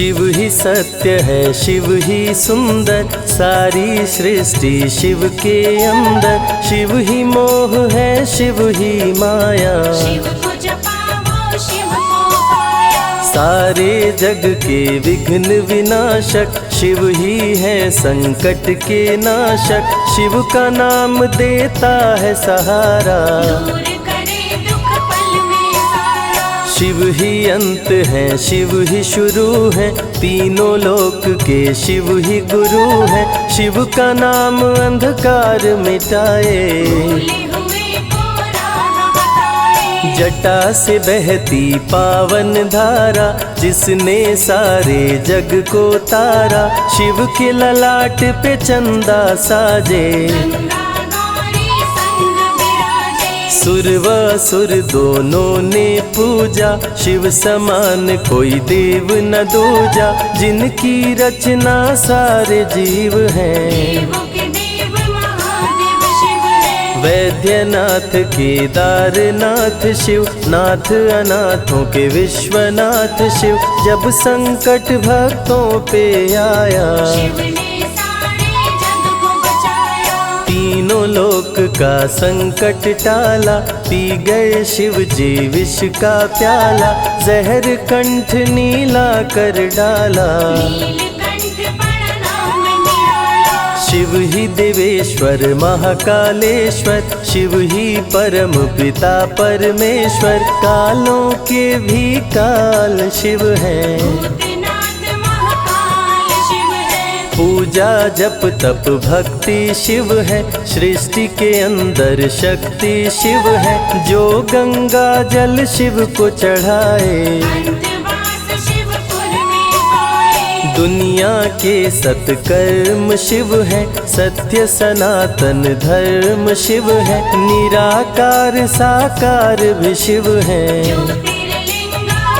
शिव ही सत्य है, शिव ही सुंदर, सारी सृष्टि शिव के अंदर। शिव ही मोह है, शिव ही माया, शिव को जपाओ शिव को पाया। सारे जग के विघ्न विनाशक, शिव ही है संकट के नाशक। शिव का नाम देता है सहारा, दूर करे दुख पल में सारा। शिव ही अंत है, शिव ही शुरू है, तीनों लोक के शिव ही गुरु है। शिव का नाम अंधकार मिटाए, भूले हुए को राह बताए। जटा से बहती पावन धारा, जिसने सारे जग को तारा। शिव के ललाट पे चंदा साजे, गंगा गौरी संग विराजे। सुर व असुर दोनों ने पूजा, शिव समान कोई देव न दूजा। जिनकी रचना सारे जीव हैं, देवों के देव महादेव शिव है। वैद्यनाथ केदारनाथ शिव, नाथ अनाथों के विश्वनाथ शिव। जब संकट भक्तों पे आया, शिव ने सारे जग को बचाया। तीनों लोक का संकट टाला, पी गए शिव जी विष का प्याला। जहर कंठ नीला कर डाला, नीलकंठ बड़ा नाम निराला। शिव ही देवेश्वर महाकालेश्वर, शिव ही परम पिता परमेश्वर। कालों के भी काल शिव हैं, भूतनाथ महाकाल शिव है। पूजा जप तप भक्ति शिव है, सृष्टि के अंदर शक्ति शिव है। जो गंगा जल शिव को चढ़ाए, अंतवास शिवपुर में पाए। दुनिया के सत्कर्म शिव है, सत्य सनातन धर्म शिव है। निराकार साकार भी शिव है, ज्योतिर्लिंगाकार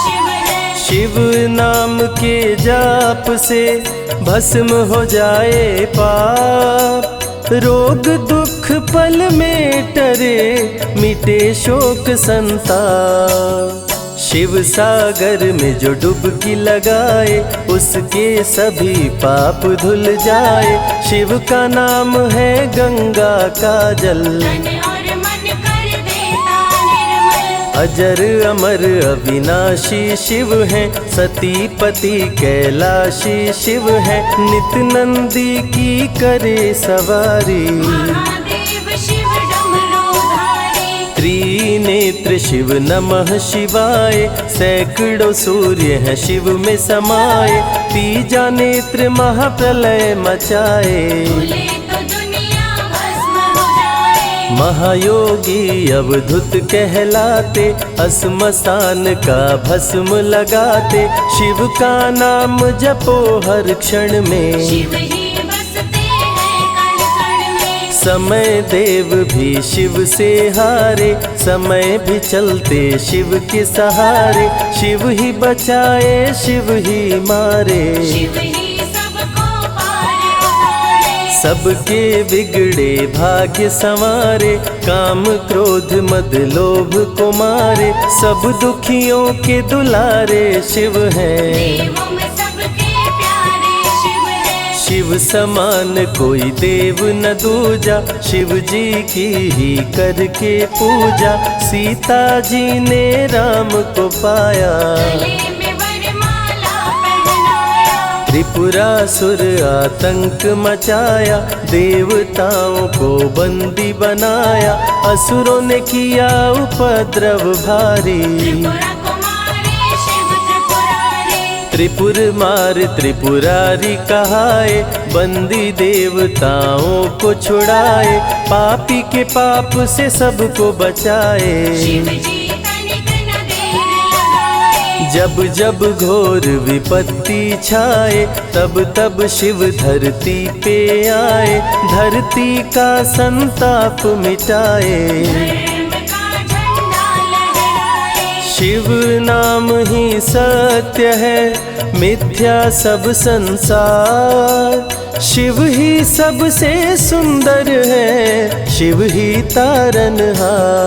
शिव है। शिव नाम के जाप से भस्म हो जाए पाप। रोग दुख पल में टरे, मिटे शोक संताप। शिव सागर में जो डुबकी लगाए, उसके सभी पाप धुल जाए। शिव का नाम है गंगा का जल, तन और मन कर देता निर्मल। अजर अमर अविनाशी शिव है, सती पति कैलाशी शिव है। नित नंदी की करे सवारी, महादेव शिव डमरूधारी। त्रिनेत्र शिव नमः शिवाय। सैकड़ों सूर्य हैं शिव में समाये, तीजा नेत्र महाप्रलय मचाए। भूले तो दुनिया भस्म हो जाए। महायोगी अवधूत कहलाते, अस्मशान का भस्म लगाते। शिव का नाम जपो हर क्षण में, शिव ही बसते हैं कण कण में। समय देव भी शिव से हारे, समय भी चलते शिव के सहारे। शिव ही बचाए शिव ही मारे, शिव ही सबको पार उतारे। सबके बिगड़े भाग्य संवारे। काम क्रोध मद लोभ को मारे, सब दुखियों के दुलारे शिव हैं। देवों में सबके प्यारे शिव है। शिव समान कोई देव न दूजा, शिव जी की ही करके पूजा। सीता जी ने राम को पाया, गले में वरमाला पहनाया। त्रिपुरासुर आतंक मचाया, देवताओं को बंदी बनाया। असुरों ने किया उपद्रव भारी, त्रिपुरा कुमारी शिव त्रिपुरारी। त्रिपुर मार त्रिपुरारी कहाए, बंदी देवताओं को छुड़ाए। पापी के पाप से सबको बचाए, शिव जी तनिक न देर लगाए। जब जब घोर विपत्ति छाए, तब तब शिव धरती पे आए। धरती का संताप मिटाए, धर्म का झंडा लहराए। शिव नाम ही सत्य है, मिथ्या सब संसार। शिव ही सबसे सुंदर है, शिव ही तारनहार।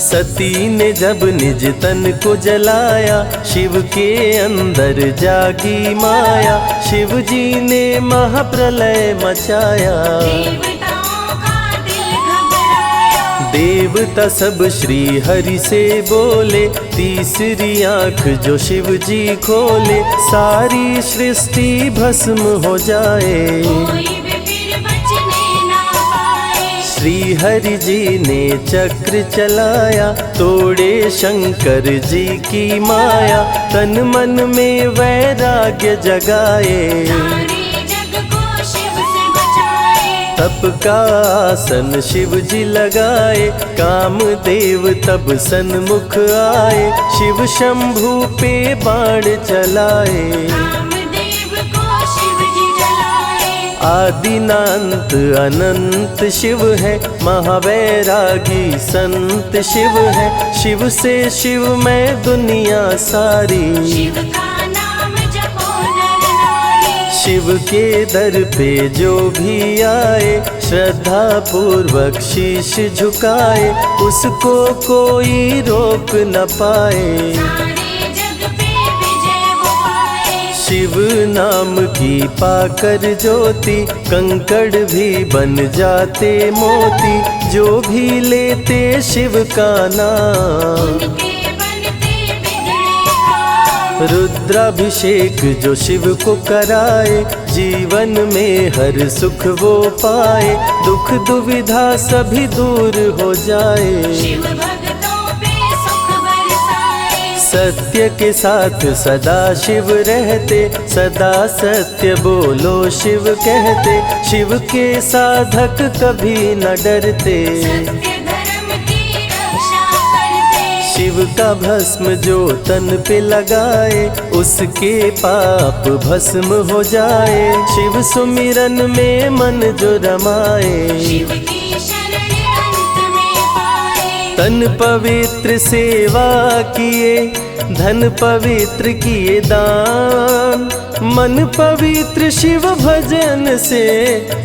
सती ने जब निज तन को जलाया, शिव के अंदर जागी माया, शिव जी ने महाप्रलय मचाया। देवताओं का दिल घबराया, देवता सब श्री हरि से बोले, तीसरी आंख जो शिव जी खोले, सारी सृष्टि भस्म हो जाए। कोई भी फिर बचने ना पाए। श्री हरि जी ने चक्र चलाया, तोड़े शंकर जी की माया, तन मन में वैराग्य जगाए। सारे जग को शिव से बचाए। तप का आसन शिव जी लगाए, कामदेव तब सन्मुख आए, शिव शंभू पे बाण चलाए। कामदेव को शिव जी जलाए। आदिनांत अनंत शिव है, महावैरागी संत शिव है, शिव से शिव में दुनिया सारी। शिव का नाम जपो नर नारी। शिव के दर पे जो भी आए, श्रद्धा पूर्वक शीश झुकाए, उसको कोई रोक न पाए। सारे जग पे विजय वो पाए। शिव नाम की पाकर ज्योति, कंकड़ भी बन जाते मोती, जो भी लेते शिव का नाम। उनके बनते बिगड़े काम। रुद्राभिषेक जो शिव को कराए, जीवन में हर सुख वो पाए, दुख दुविधा सभी दूर हो जाए। शिव भक्तों पे सुख बरसाए। सत्य के साथ सदा शिव रहते, सदा सत्य बोलो शिव कहते, शिव के साधक कभी न डरते। सत्य धर्म की रक्षा करते। शिव का भस्म जो तन पे लगाए, उसके पाप भस्म हो जाए। शिव सुमिरन में मन जो रमाए, शिव की शरण अंत में पाए। तन पवित्र सेवा किए, धन पवित्र किए दान, मन पवित्र शिव भजन से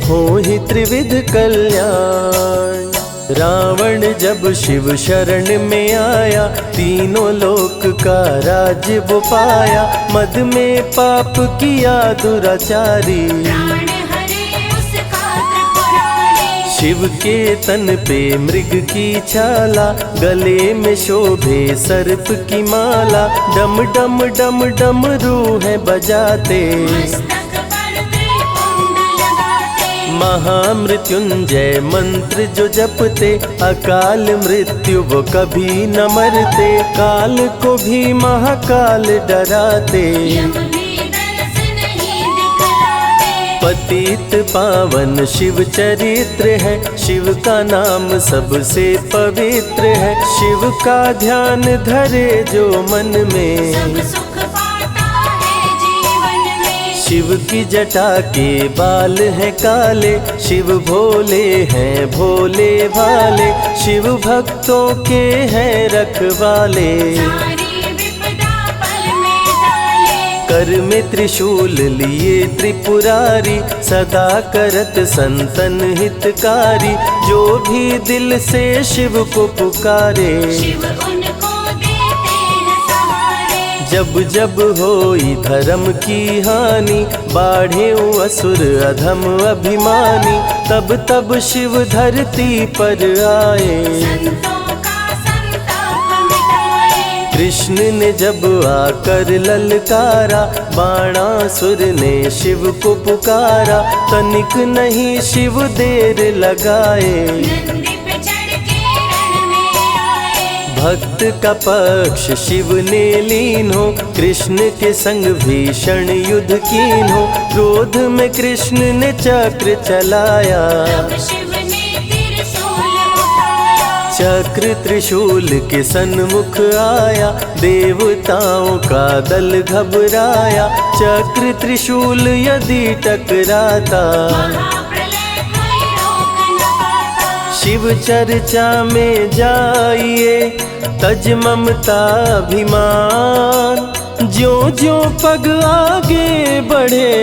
हो ही त्रिविध कल्याण। रावण जब शिव शरण में आया, तीनों लोक का राज वो पाया, मद में पाप किया दुराचारी। प्राण हरे उसका त्रिपुरारी। शिव के तन पे मृग की छाला, गले में शोभे सर्प की माला, डम डम डम डम रूह बजाते। मस्तक पर त्रिपुंड लगाते। महामृत्युंजय मंत्र जो जपते, अकाल मृत्यु वो कभी न मरते, काल को भी महाकाल डराते। यम भी दरस नहीं दिखलाते। पतित पावन शिव चरित्र है, शिव का नाम सबसे पवित्र है, शिव का ध्यान धरे जो मन में, सब सुख पाता है जीवन में। शिव की जटा के बाल हैं काले, शिव भोले हैं भोले भाले, शिव भक्तों के हैं रखवाले। सारी विपदा पल में टाले। कर में त्रिशूल लिए त्रिपुरारी, सदा करत संतन हितकारी, जो भी दिल से शिव को पुकारे। शिव उनको देते हैं सहारे। जब जब होई धर्म की हानि, बाढ़े असुर अधम अभिमानी, तब तब शिव धरती पर आए। संतों का संताप मिटाए। कृष्ण ने जब आकर ललकारा, बाणासुर ने शिव को पुकारा, तनिक नहीं शिव देर लगाए। नंदी पे चढ़ के रण में आए। भक्त का पक्ष शिव ने लीन हो, कृष्ण के संग भीषण युद्ध कीन हो, क्रोध में कृष्ण ने चक्र चलाया। तब शिव ने त्रिशूल उठाया। चक्र त्रिशूल के सन्मुख आया, देवताओं का दल घबराया, चक्र त्रिशूल यदि टकराता, महाप्रलय कोई रोक न पाता। शिव चर्चा में जाइए, तज ममता अभिमान, ज्यों ज्यों पग आगे बढ़े,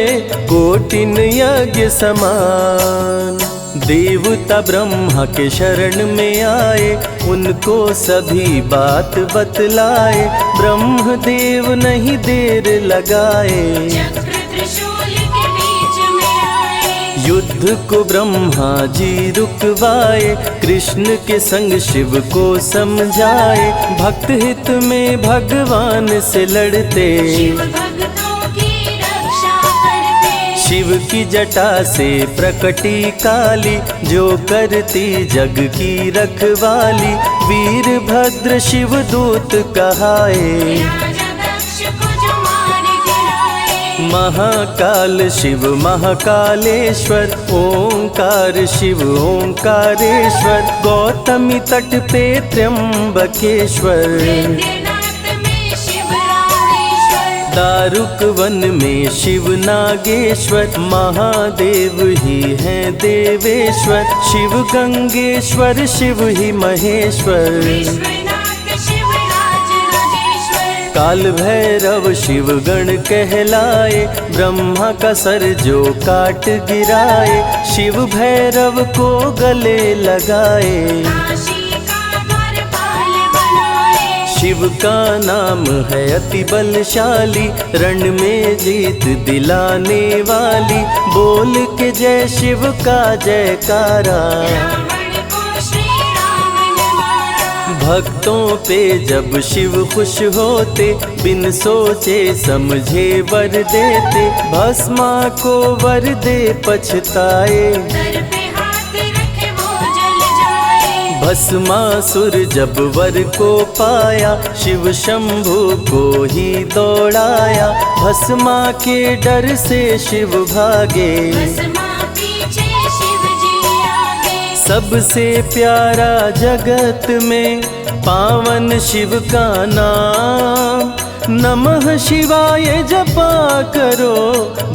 कोटिन यज्ञ समान। देवता ब्रह्मा के शरण में आए, उनको सभी बात बतलाए। ब्रह्मदेव नहीं देर लगाए, चक्र त्रिशूल के बीच में आए। युद्ध को ब्रह्मा जी रुकवाए, कृष्ण के संग शिव को समझाए। भक्त हित में भगवान से लड़ते, शिव भक्तों की रक्षा करते। शिव की जटा से प्रकटी काली, जो करती जग की रखवाली। वीरभद्र शिव दूत कहाए, राजा दक्ष को जो मार गिराए। महाकाल शिव महाकालेश्वर, ओंकार शिव ओंकारेश्वर। गौतमी तट पे त्र्यंबकेश्वर, वैद्यनाथ में शिव रामेश्वर। दारुक वन में शिव नागेश्वर। महादेव ही हैं देवेश्वर, शिव गंगेश्वर शिव ही महेश्वर। विश्वनाथ शिव राज राजेश्वर। काल भैरव शिव गण कहलाए, ब्रह्मा का सर जो काट गिराए। शिव भैरव को गले लगाए, काशी का द्वारपाल बनाए। शिव का नाम है अति बलशाली, रण में जीत दिलाने वाली। बोल के जय शिव का जयकारा, रावण को श्री राम ने मारा। भक्तों पे जब शिव खुश होते, बिन सोचे समझे वर देते। भस्मा को वर दे पछताए, सर पे हाथ रखे वो जल जाए। भस्मासुर जब वर को पाया, शिव शंभु को ही दौड़ाया। भस्मा के डर से शिव भागे, भस्मा पीछे शिव जी आगे। सबसे प्यारा जगत में पावन शिव का नाम। नमः शिवाय जपा करो,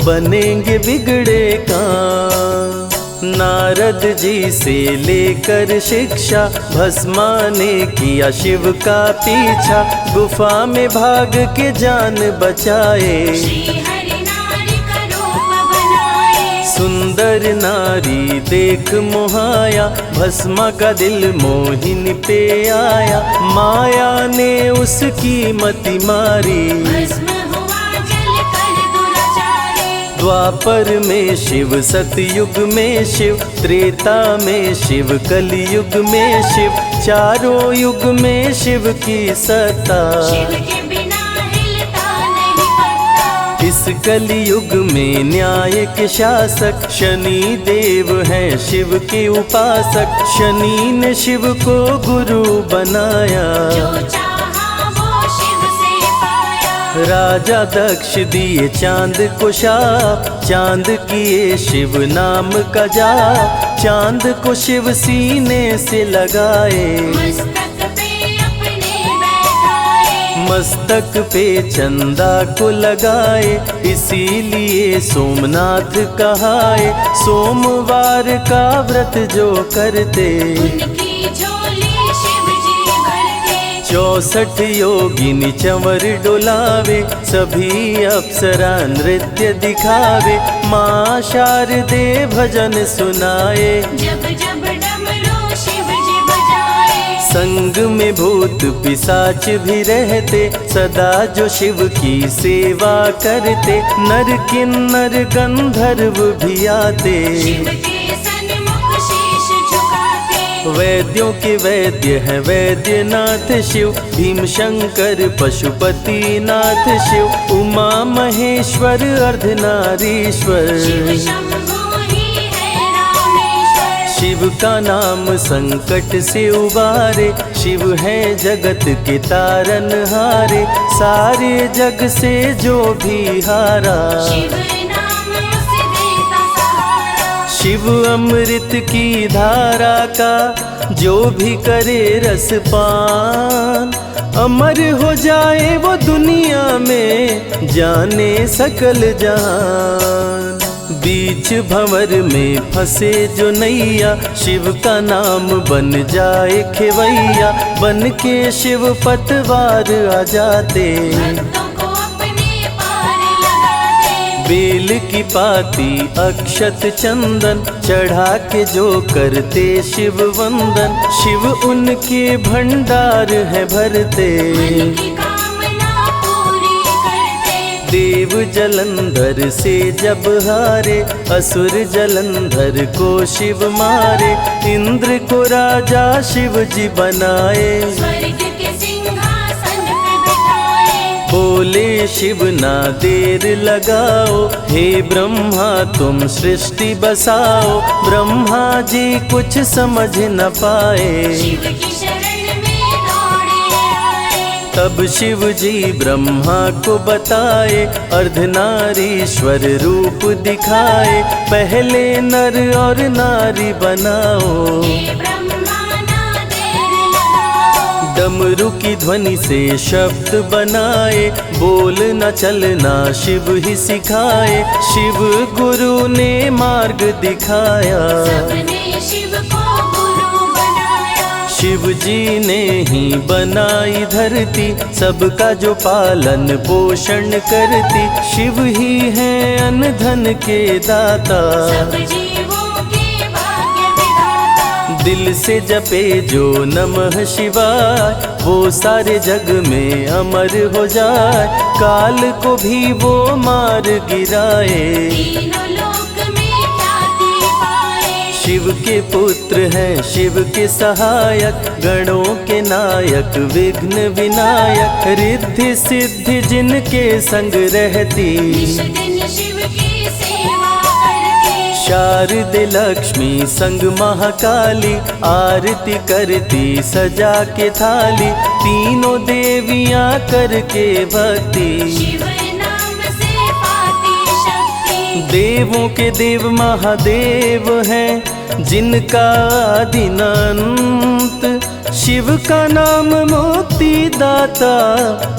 बनेंगे बिगड़े काम। नारद जी से लेकर शिक्षा, भस्मा ने किया शिव का पीछा। गुफा में भाग के जान बचाए, श्री हरि नारी का रूप बनाए। सुंदर नारी देख मोहाया, भस्मा का दिल मोहिनी पे आया। माया ने उसकी मति मारी, भस्म हुआ जल कर दुराचारी। द्वापर में शिव सतयुग में शिव, त्रेता में शिव कलयुग में शिव। चारों युग में शिव की सत्ता, शिव के बिना हिलता नहीं पत्ता। इस कलयुग में न्याय के शासक, शनि देव हैं शिव के उपासक। शनि ने शिव को गुरु बनाया, जो चाहा वो शिव से पाया। राजा दक्ष दिए चांद को शाप, चांद किए शिव नाम का जाप। चांद को शिव सीने से लगाए, मस्तक पे अपने बैठाए। मस्तक पे चंदा को लगाए। इसीलिए सोमनाथ कहाए, सोमवार का व्रत जो करते। उनकी झोली शिव जी भरते। 64 योगिनी चंवर डोलावे, सभी अप्सरा नृत्य दिखावे। माँ शारदे भजन सुनाए, जब जब डमरू शिव जी बजाए। संग में भूत पिशाच भी रहते, सदा जो शिव की सेवा करते। नर किन्नर गंधर्व भी आते, शिव के सन्मुख शीश झुकाते। वैद्यों के वैद्य है वैद्यनाथ शिव। भीम शंकर पशुपति नाथ शिव। उमा महेश्वर अर्धनारीश्वर, शिव शंभु ही है रामेश्वर। शिव का नाम संकट से उबारे। शिव है जगत के तारनहारे, सारे जग से जो भी हारा। शिव नाम उसे देता सहारा। शिव अमृत की धारा का जो भी करे रसपान, अमर हो जाए वो दुनिया में, जाने सकल जहान। बीच भंवर में फंसे जो नैया, शिव का नाम बन जाए खेवैया। बन के शिव पतवार आ जाते, भक्तों को अपने पार लगाते। बेल की पाती अक्षत चंदन चढ़ा के जो करते शिव वंदन, शिव उनके भंडार है भरते। मन की कामना पूरी करते। देव जलंधर से जब हारे, असुर जलंधर को शिव मारे। इंद्र को राजा शिव जी बनाए, स्वर्ग के सिंहासन पे बिठाए। बोले शिव ना देर लगाओ, हे ब्रह्मा तुम सृष्टि बसाओ। ब्रह्मा जी कुछ समझ न पाए, शिव की शरण में दौड़े आए। तब शिव जी ब्रह्मा को बताए, अर्धनारीश्वर रूप दिखाए। पहले नर और नारी बनाओ, हे ब्रह्मा ना देर लगाओ। डमरू की ध्वनि से शब्द बनाए, बोलना चलना शिव ही सिखाए। शिव गुरु ने मार्ग दिखाया, सबने शिव को गुरु बनाया। शिव जी ने ही बनाई धरती, सबका जो पालन पोषण करती। शिव ही है अन्न धन के दाता, सब जीवों के भाग्य विधाता। दिल से जपे जो नमः शिवाय, वो सारे जग में अमर हो जाए। काल को भी वो मार गिराए, तीनों लोक में ख्याति पाए। शिव के पुत्र हैं शिव के सहायक, गणों के नायक विघ्न विनायक। रिद्धि सिद्धि जिनके संग रहती, निश दिन शिव की सेवा करते। शारदे लक्ष्मी संग महाकाली, आरती करती सजा के थाली। तीनों देवियां करके भक्ति, शिव नाम से पाती शक्ति। देवों के देव महादेव हैं, जिनका आदि न अंत। शिव का नाम मुक्ति दाता,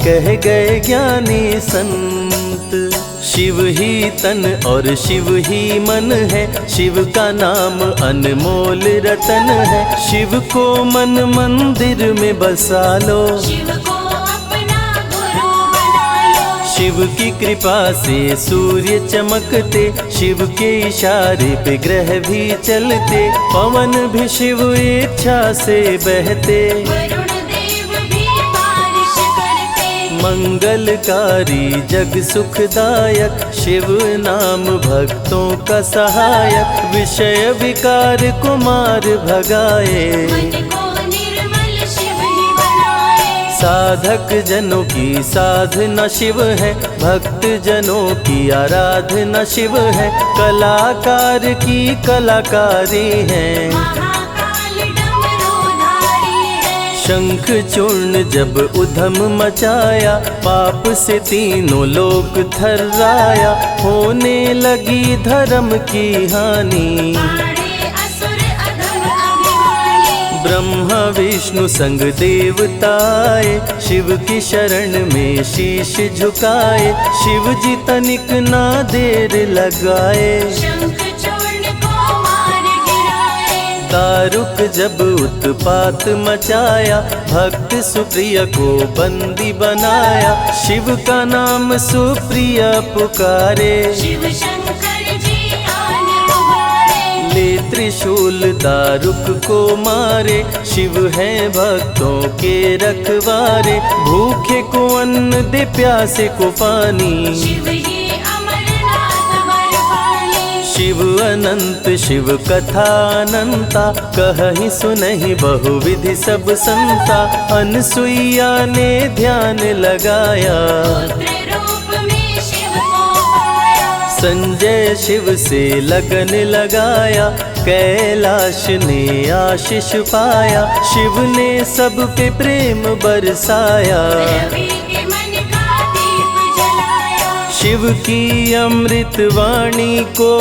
कह गए ज्ञानी संत। शिव ही तन और शिव ही मन है, शिव का नाम अनमोल रतन है। शिव को मन मंदिर में बसा लो, शिव को अपना गुरु बना लो। शिव की कृपा से सूर्य चमकते, शिव के इशारे पे ग्रह भी चलते। पवन भी शिव इच्छा से बहते, वरुण देव भी बारिश करते। मंगलकारी जग सुखदायक, शिव नाम भक्तों का सहायक। विषय विकार को मार भगाए, मन को निर्मल शिव ही बनाए। साधक जनों की साधना शिव है, भक्त जनों की आराधना शिव है। कलाकार की कलाकारी है, महाकाल डमरूधारी है। शंख चूर्ण जब उधम मचाया, पाप से तीनों लोक थर्राया। होने लगी धर्म की हानि, बाड़े असुर अधम अभिमानी। ब्रह्मा विष्णु संग देवताए, शिव की शरण में शीश झुकाए। शिव जी तनिक ना देर लगाए, शंख चूर्ण को मार गिराए। दारुक जब उत्पात मचाया, भक्त सुप्रिय को बंदी बनाया। शिव का नाम सुप्रिय पुकारे, शिव शंकर जी आन उबारे। ले त्रिशूल दारुक को मारे। शिव है भक्तों के रखवारे, भूखे को अन्न दे प्यासे को पानी। शिव ही अमरनाथ वर पानी। शिव अनंत शिव कथा अनंता, कहीं सुनहि बहुविधि सब संता। अनसुईया ने ध्यान लगाया, पुत्र रूप में शिव को पाया। संजय शिव से लगन लगाया। कैलाश ने आशीष पाया, शिव ने सब पे प्रेम बरसाया। रवि के मन का दीप जलाया। शिव की अमृत वाणी को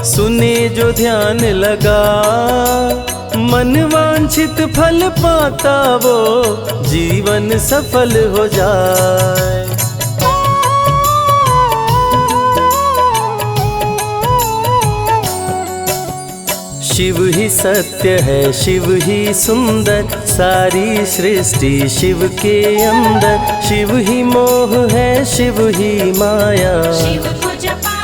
सुने जो ध्यान लगा, मन वांछित फल पाता वो जीवन सफल हो जाए। शिव ही सत्य है, शिव ही सुंदर, सारी सृष्टि शिव के अंदर। शिव ही मोह है, शिव ही माया, शिव को जपा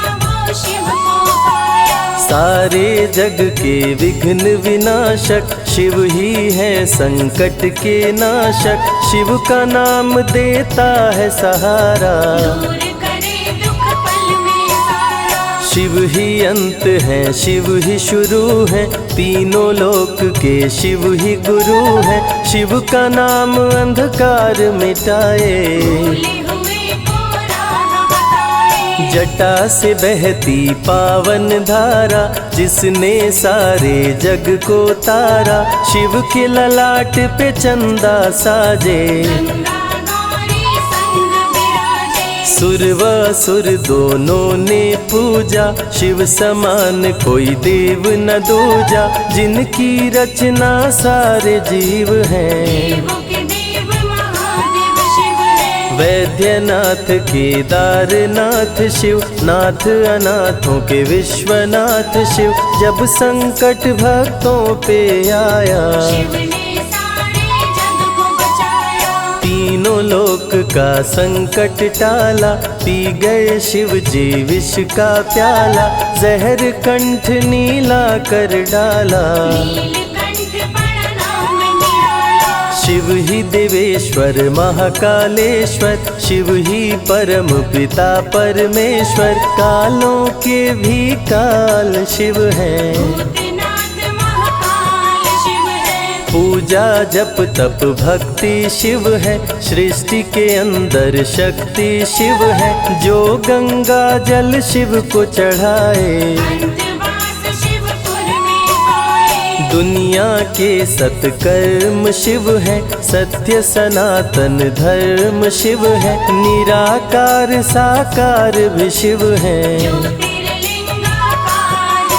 सारे जग के विघ्न विनाशक शिव ही है संकट के नाशक। शिव का नाम देता है सहारा, दूर करे दुख पल में सारा। शिव ही अंत है शिव ही शुरू है, तीनों लोक के शिव ही गुरु है। शिव का नाम अंधकार मिटाए, भूले हुए को राह बताए। जटा से बहती पावन धारा, जिसने सारे जग को तारा। शिव के ललाट पे चंदा साजे, गंगा गौरी संग विराजे। सुर व असुर दोनों ने पूजा, शिव समान कोई देव न दूजा। जिनकी रचना सारे जीव हैं, देवों के देव महादेव शिव है। वैद्यनाथ केदारनाथ शिव, नाथ अनाथों के विश्वनाथ शिव। जब संकट भक्तों पे आया, शिव ने सारे जग को बचाया। तीनों लोक का संकट टाला। पी गए शिव जी विष का प्याला, जहर कंठ नीला कर डाला। नीलकंठ बड़ा नाम निराला। शिव ही देवेश्वर महाकालेश्वर, शिव ही परम पिता परमेश्वर। कालों के भी काल शिव हैं, भूतनाथ महाकाल शिव है। पूजा जप तप भक्ति शिव है। सृष्टि के अंदर शक्ति शिव है, जो गंगा जल शिव को चढ़ाए। अंतवास शिवपुर में पाए। दुनिया के सत्कर्म शिव है, सत्य सनातन धर्म शिव है। निराकार साकार भी शिव है, ज्योतिर्लिंगाकार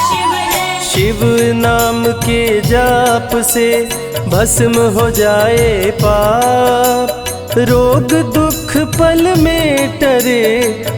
शिव है। शिव नाम के जाप से भस्म हो जाए पाप। रोग दुख पल में टरे,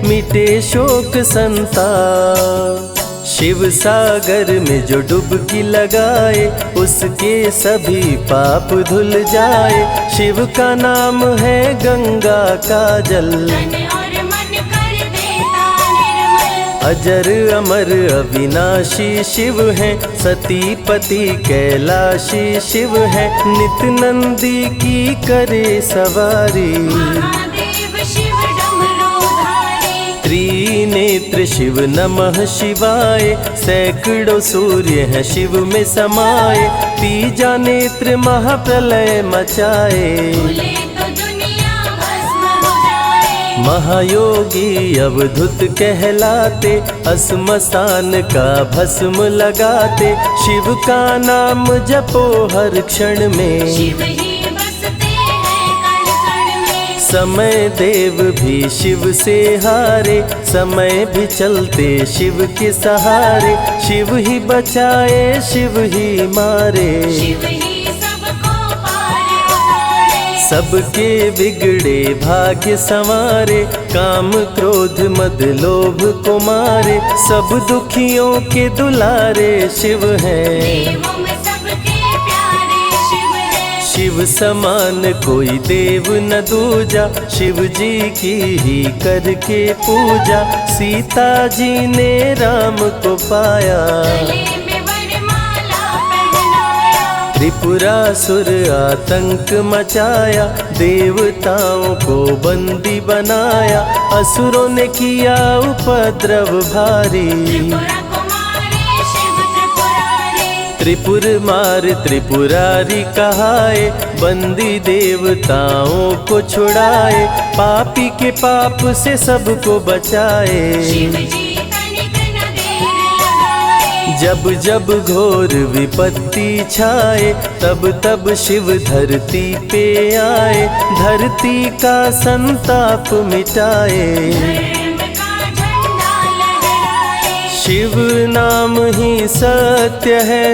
मिटे शोक संताप। शिव सागर में जो डुबकी लगाए, उसके सभी पाप धुल जाए। शिव का नाम है गंगा का जल, तन और मन कर देता निर्मल। अजर अमर अविनाशी शिव है। सतीपति कैलाशी शिव है, नित नंदी की करे सवारी। महादेव शिव डमरूधारी। त्रिनेत्र शिव नमः शिवाय, सैकड़ों सूर्य हैं शिव में समाये। तीजा नेत्र महाप्रलय मचाए, भूले तो दुनिया भस्म हो जाए। महायोगी अवधूत कहलाते, अस्मशान का भस्म लगाते। शिव का नाम जपो हर क्षण में, शिव ही बसते हैं कण कण में। समय देव भी शिव से हारे, समय भी चलते शिव के सहारे। शिव ही बचाए शिव ही मारे, शिव ही सबको पार उतारे। सबके बिगड़े भाग्य संवारे। काम क्रोध मद लोभ को मारे, सब दुखियों के दुलारे शिव हैं। देवों में सबके प्यारे शिव है। शिव समान कोई देव न दूजा, शिव जी की ही करके पूजा। सीता जी ने राम को पाया, गले में वरमाला पहनाया। त्रिपुरासुर आतंक मचाया। देवताओं को बंदी बनाया, असुरों ने किया उपद्रव भारी। त्रिपुरा कुमारी शिव त्रिपुरारी। त्रिपुर मार त्रिपुरारी कहाए, बंदी देवताओं को छुड़ाए। पापी के पाप से सबको बचाए, शिव जी तनिक न देर लगाए। जब जब घोर विपत्ति छाए, तब तब शिव धरती पे आए। धरती का संताप मिटाए, धर्म का झंडा लहराए। शिव नाम ही सत्य है,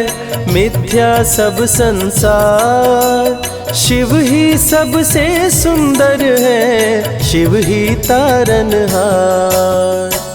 मिथ्या सब संसार। शिव ही सबसे सुंदर है, शिव ही तारनहार।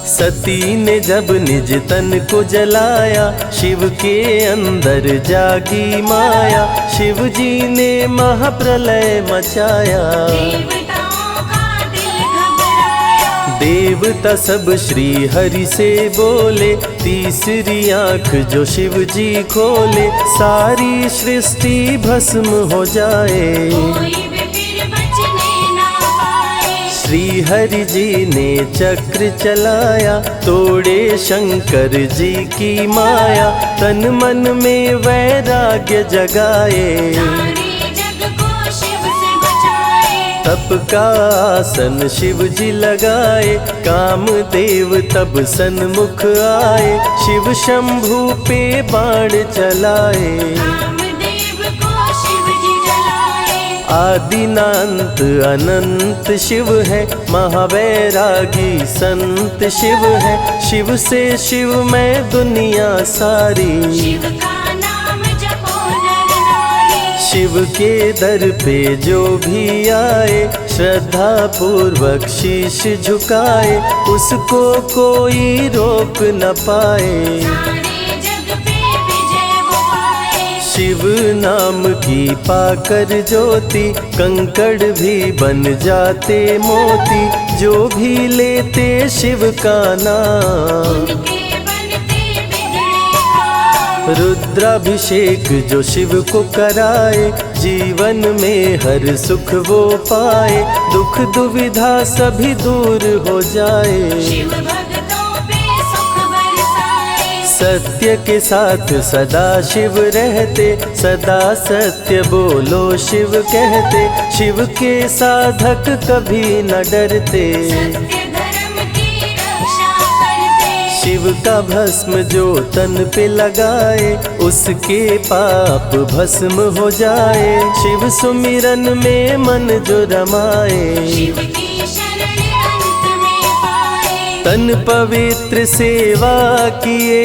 सती ने जब निज तन को जलाया, शिव के अंदर जागी माया। शिव जी ने महाप्रलय मचाया, देवताओं का दिल घबराया। देवता सब श्री हरि से बोले, तीसरी आंख जो शिव जी खोले, सारी सृष्टि भस्म हो जाए। कोई भी फिर बचने ना पाए। श्री हरि जी ने चक्र चलाया, तोड़े शंकर जी की माया, तन मन में वैराग्य जगाए। सारे जग को शिव से बचाए। तप का आसन शिव जी लगाए, कामदेव तब सन्मुख आए, शिव शंभू पे बाण चलाए। कामदेव को शिव जी जलाए। आदिनांत अनंत शिव है, महावैरागी संत शिव है, शिव से शिव में दुनिया सारी। शिव का नाम जपो नर नारी। शिव के दर पे जो भी आए, श्रद्धा पूर्वक शीश झुकाए, उसको कोई रोक न पाए। सारे जग पे विजय वो पाए। शिव नाम की पाकर ज्योति, कंकड़ भी बन जाते मोती, जो भी लेते शिव का नाम। उनके बनते बिगड़े काम। रुद्राभिषेक जो शिव को कराए, जीवन में हर सुख वो पाए, दुख दुविधा सभी दूर हो जाए। शिव भक्तों पे सुख बरसाए। सत्य के साथ सदा शिव रहते, सदा सत्य बोलो शिव कहते, शिव के साधक कभी न डरते। सत्य धर्म की रक्षा करते। शिव का भस्म जो तन पे लगाए, उसके पाप भस्म हो जाए। शिव सुमिरन में मन जो रमाए, शिव की शरण अंत में पाए। तन पवित्र सेवा किए,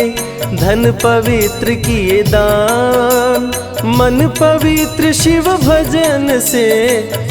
धन पवित्र किए दान, मन पवित्र शिव भजन से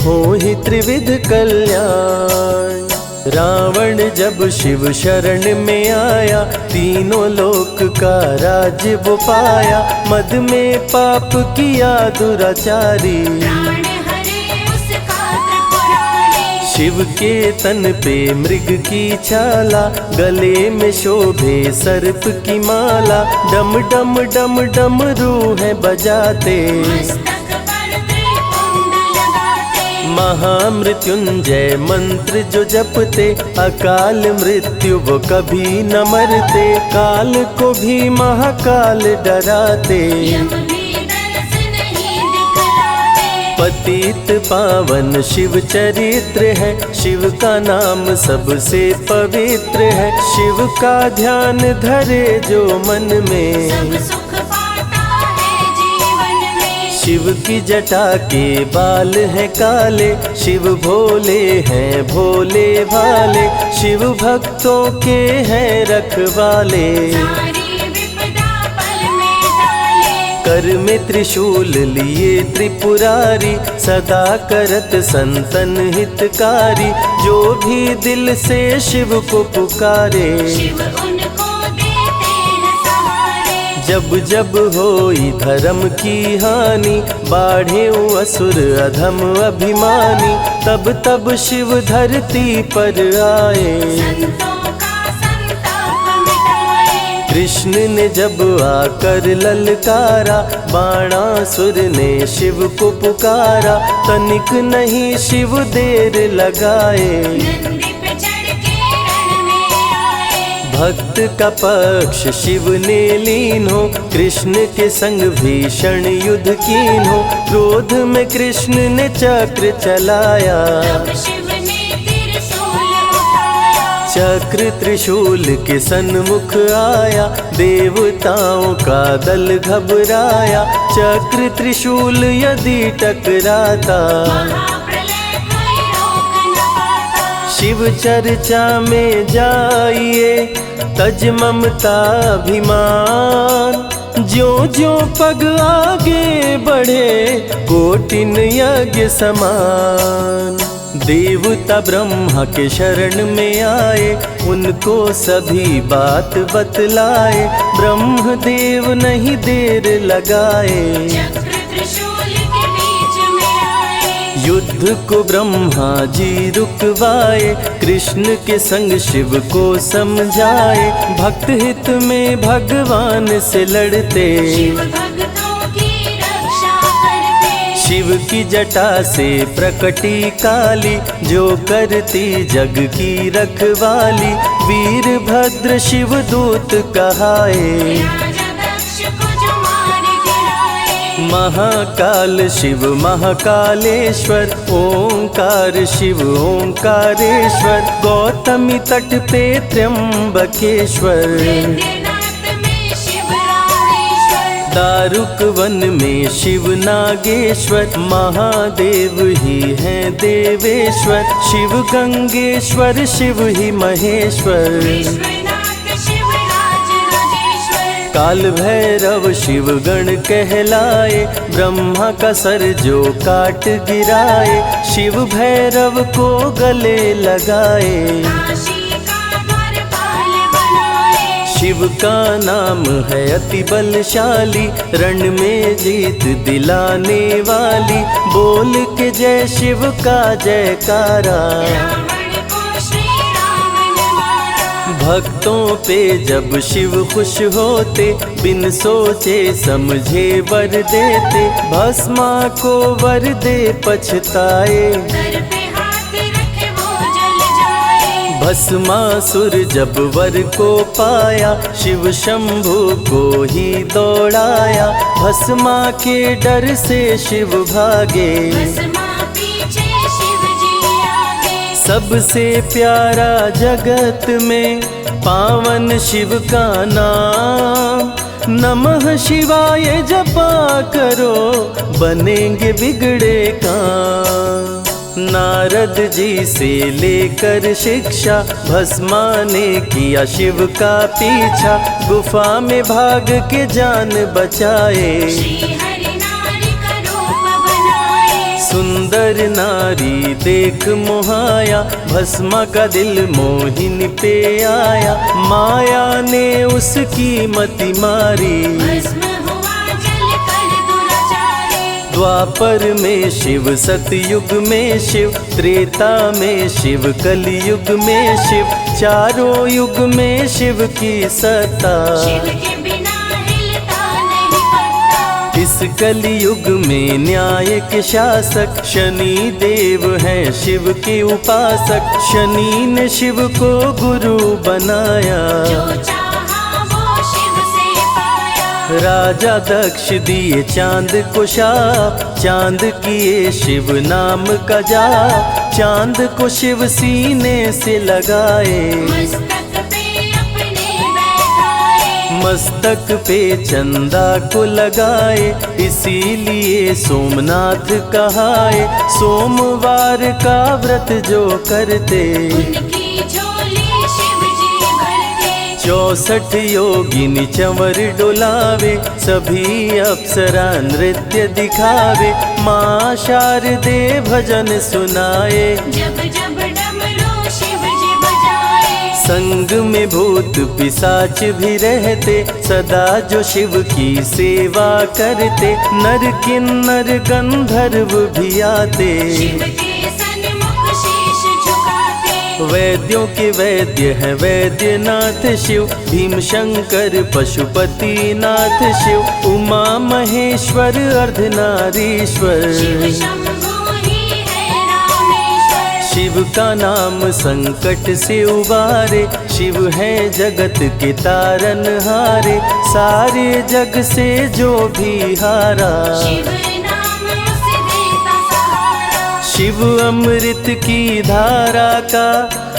हो ही त्रिविध कल्याण। रावण जब शिव शरण में आया, तीनों लोक का राज्य वो पाया, मद में पाप किया दुराचारी। प्राण हरे उसका त्रिपुरारी। शिव के तन पे मृग की छाला, गले में शोभे सर्प की माला, डम डम डम डम रूहें बजाते। मस्तक पर त्रिपुंड लगाते। महामृत्युंजय मंत्र जो जपते, अकाल मृत्यु वो कभी न मरते, काल को भी महाकाल डराते। यम भी दरस नहीं दिखलाते। पतित पावन शिव चरित्र है, शिव का नाम सबसे पवित्र है, शिव का ध्यान धरे जो मन में, सब सुख पाता है जीवन में। शिव की जटा के बाल हैं काले, शिव भोले हैं भोले भाले, शिव भक्तों के हैं रखवाले। सारी विपदा पल में टाले। कर में त्रिशूल लिए त्रिपुरारी, सदा करत संतन हितकारी, जो भी दिल से शिव को पुकारे। शिव उनको देते हैं सहारे। जब जब होई धर्म की हानि, बाढ़े असुर अधम अभिमानी, तब तब शिव धरती पर आए। संतों का संताप मिटाए। कृष्ण ने जब आकर ललकारा, बाणासुर ने शिव को पुकारा, तनिक नहीं शिव देर लगाए। नंदी पे चढ़ के रण में आए। भक्त का पक्ष शिव ने लीन हो, कृष्ण के संग भीषण युद्ध कीन हो, क्रोध में कृष्ण ने चक्र चलाया। तब शिव ने त्रिशूल उठाया। चक्र त्रिशूल के सन्मुख आया, देवताओं का दल घबराया, चक्र त्रिशूल यदि टकराता, महाप्रलय कोई रोक न पाता। शिव चर्चा में जाइए, तज ममता अभिमान, ज्यों ज्यों पग आगे बढ़े, कोटिन यज्ञ समान। देवता ब्रह्मा के शरण में आए, उनको सभी बात बतलाए, ब्रह्मदेव नहीं देर लगाए। चक्र त्रिशूल के बीच में आए। युद्ध को ब्रह्मा जी रुकवाए, कृष्ण के संग शिव को समझाए। भक्त हित में भगवान से लड़ते, शिव भक्तों की रक्षा करते। शिव की जटा से प्रकटी काली, जो करती जग की रखवाली। वीरभद्र शिव दूत कहाए, राजा दक्ष को जो मार गिराए। महाकाल शिव महाकालेश्वर, ओंकार शिव ओंकारेश्वर। गौतमी तट पे त्र्यंबकेश्वर, वैद्यनाथ में शिव रामेश्वर। दारुक वन में शिव नागेश्वर। महादेव ही हैं देवेश्वर, शिव गंगेश्वर शिव ही महेश्वर। विश्वनाथ शिव राजराजेश्वर। काल भैरव शिव गण कहलाए, ब्रह्मा का सर जो काट गिराए। शिव भैरव को गले लगाए, काशी का द्वारपाल बनाए। शिव का नाम है अति बलशाली, रण में जीत दिलाने वाली। बोल के जय शिव का जयकारा, रावण को श्री राम ने मारा। भक्तों पे जब शिव खुश होते, बिन सोचे समझे वर देते। भस्मा को वर दे पछताए, सर पे हाथ रखे वो जल जाए। भस्मासुर जब वर को पाया, शिव शंभु को ही दौड़ाया। भस्मा के डर से शिव भागे, भस्मा पीछे शिव जी आगे। सबसे प्यारा जगत में पावन शिव का नाम। नमः शिवाय जपा करो, बनेंगे बिगड़े काम। नारद जी से लेकर शिक्षा, भस्मा ने किया शिव का पीछा। गुफा में भाग के जान बचाए, श्री हरि नारी का रूप बनाए। सुंदर नारी देख मोहाया, भस्मा का दिल मोहिनी पे आया। माया ने उसकी मति मारी, भस्म हुआ जल कर दुराचारी। द्वापर में शिव सतयुग में शिव, त्रेता में शिव कलयुग में शिव। चारों युग में शिव की सत्ता, शिव के बिना हिलता नहीं पत्ता। इस कलयुग में न्याय के शासक, शनि देव हैं शिव के उपासक। शनि ने शिव को गुरु बनाया, जो चाहा वो शिव से पाया। राजा दक्ष दिए चांद को शाप, चांद किए शिव नाम का जाप। चांद को शिव सीने से लगाए, मस्तक पे अपने बैठाए। मस्तक पे चंदा को लगाए। इसीलिए सोमनाथ कहाए, सोमवार का व्रत जो करते। उनकी झोली शिव जी भरते। 64 योगिनी चंवर डोलावे, सभी अप्सरा नृत्य दिखावे। माँ शारदे भजन सुनाए, जब जब डमरू शिव जी बजाए। संग में भूत पिशाच भी रहते, सदा जो शिव की सेवा करते। नर किन्नर गंधर्व भी आते, शिव के सन्मुख शीश झुकाते। वैद्यों के वैद्य है वैद्यनाथ शिव। भीम शंकर पशुपति नाथ शिव। उमा महेश्वर अर्धनारीश्वर, शिव शंभु ही है रामेश्वर। शिव का नाम संकट से उबारे। शिव है जगत के तारनहारे, सारे जग से जो भी हारा। शिव नाम उसे देता सहारा। शिव अमृत की धारा का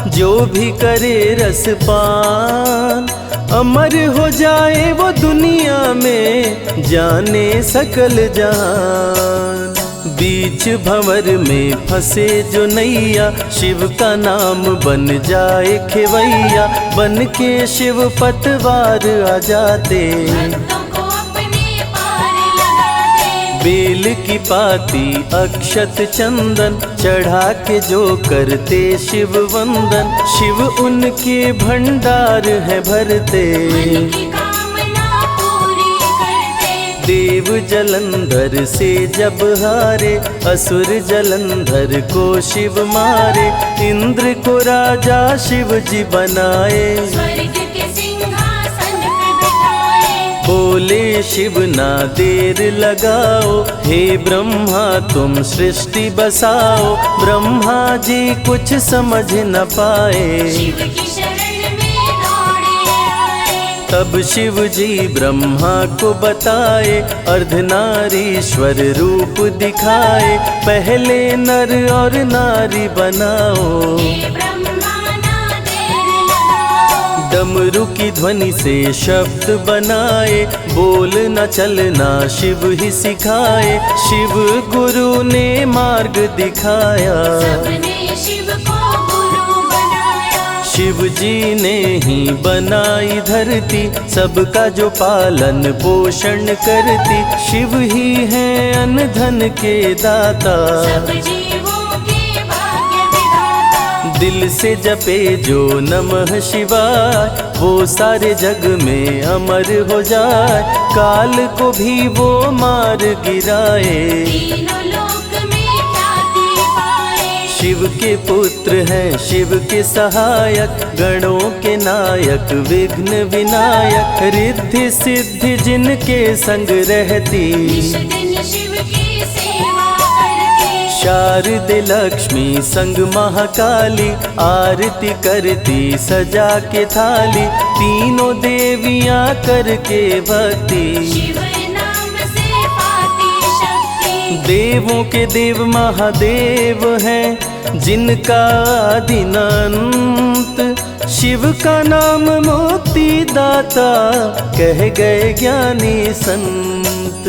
जो भी करे रसपान, अमर हो जाए वो दुनिया में, जाने सकल जहान। बीच भंवर में फंसे जो नैया, शिव का नाम बन जाए खेवैया। बन के शिव पतवार आ जाते, भक्तों को अपने पार लगाते। बेल की पाती अक्षत चंदन, चढ़ा के जो करते शिव वंदन। शिव उनके भंडार है भरते, मन की कामना पूरी करते। देव जलंधर से जब हारे, असुर जलंधर को शिव मारे। इंद्र को राजा शिव जी बनाए, स्वर्ग के सिंहासन पे बिठाए। बोले शिव ना देर लगाओ, हे ब्रह्मा तुम सृष्टि बसाओ। ब्रह्मा जी कुछ समझ न पाए, शिव की शरण में दौड़े आए। तब शिव जी ब्रह्मा को बताए, अर्धनारीश्वर रूप दिखाए। पहले नर और नारी बनाओ, हे ब्रह्मा ना देर लगाओ। डमरू की ध्वनि से शब्द बनाए, बोलना चलना शिव ही सिखाए। शिव गुरु ने मार्ग दिखाया, सबने शिव को गुरु बनाया। शिव जी ने ही बनाई धरती, सबका जो पालन पोषण करती। शिव ही है अन्न धन के दाता, सब जीवों के भाग्य विधाता। दिल से जपे जो नमः शिवाय, वो सारे जग में अमर हो जाए। काल को भी वो मार गिराए, तीनों लोक में ख्याति पाए। शिव के पुत्र हैं शिव के सहायक, गणों के नायक विघ्न विनायक। रिद्धि सिद्धि जिनके संग रहती, निश दिन शिव की सेवा करके। शारदे लक्ष्मी संग महाकाली, आरती करती सजा के थाली। तीनों देवियां करके भक्ति, शिव नाम से पाती शक्ति। देवों के देव महादेव हैं, जिनका आदि अनंत। शिव का नाम मुक्ति दाता, कह गए ज्ञानी संत।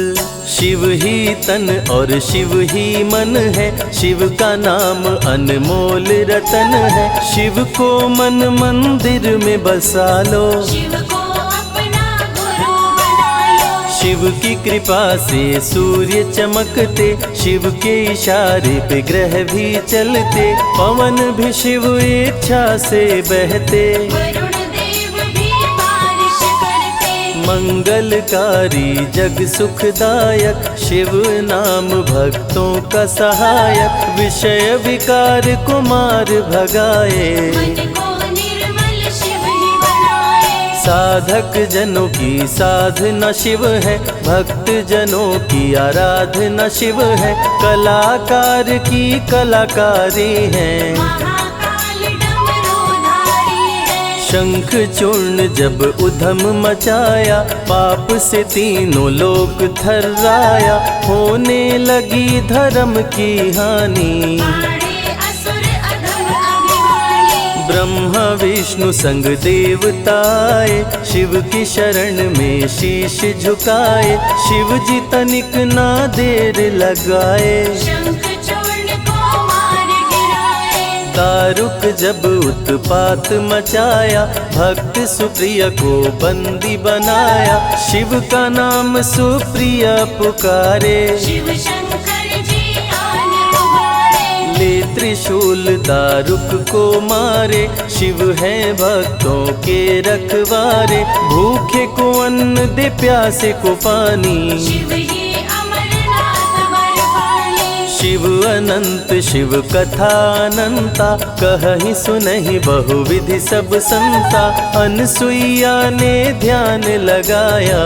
शिव ही तन और शिव ही मन है, शिव का नाम अनमोल रतन है। शिव को मन मंदिर में बसा लो, शिव को अपना गुरु बना लो। शिव की कृपा से सूर्य चमकते, शिव के इशारे पे ग्रह भी चलते। पवन भी शिव इच्छा से बहते, वरुण देव भी बारिश करते। मंगलकारी जग सुखदायक, शिव नाम भक्तों का सहायक। विषय विकार को मार भगाए, मन को निर्मल शिव ही बनाए। साधक जनों की साधना शिव है, भक्त जनों की आराधना शिव है। कलाकार की कलाकारी है, महाकाल डमरूधारी है। शंख चूर्ण जब उधम मचाया, पाप से तीनों लोक थर्राया। होने लगी धर्म की हानि, पाड़े असुर अधम अभिमानी। ब्रह्मा विष्णु संग देवताए, शिव की शरण में शीश झुकाए। शिव जी तनिक ना देर लगाए, शंख चूर्ण को मार गिराए। दारुक जब उत्पात मचाया, भक्त सुप्रिया को बंदी बनाया। शिव का नाम सुप्रिया पुकारे, शिव शंकर जी आन उबारे। ले त्रिशूल दारुक को मारे। शिव है भक्तों के रखवारे, भूखे को अन्न दे प्यासे को पानी। शिव ही अमरनाथ बरपाली। शिव अनंत शिव कथा अनंता, कहीं सुनहि बहुविधि सब संता। अनसुईया ने ध्यान लगाया,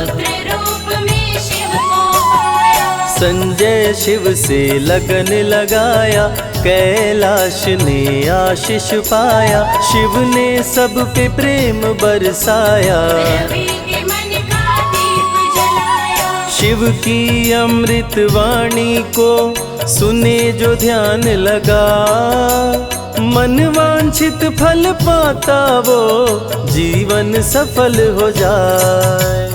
पुत्र रूप में शिव को पाया। संजय शिव से लगन लगाया। कैलाश ने आशीष पाया, शिव ने सब पे प्रेम बरसाया। रवि के मन का दीप जलाया। शिव की अमृत वाणी को सुने जो ध्यान लगा, मन वांछित फल पाता वो जीवन सफल हो जाए।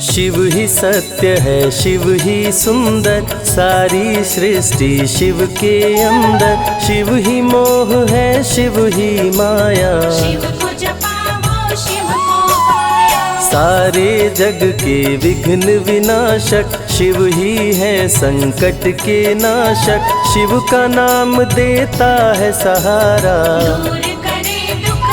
शिव ही सत्य है, शिव ही सुंदर, सारी सृष्टि शिव के अंदर। शिव ही मोह है, शिव ही माया, शिव को जपा वो शिव को पाया। सारे जग के विघ्न विनाशक। शिव ही है संकट के नाशक, शिव का नाम देता है सहारा। दूर करे दुख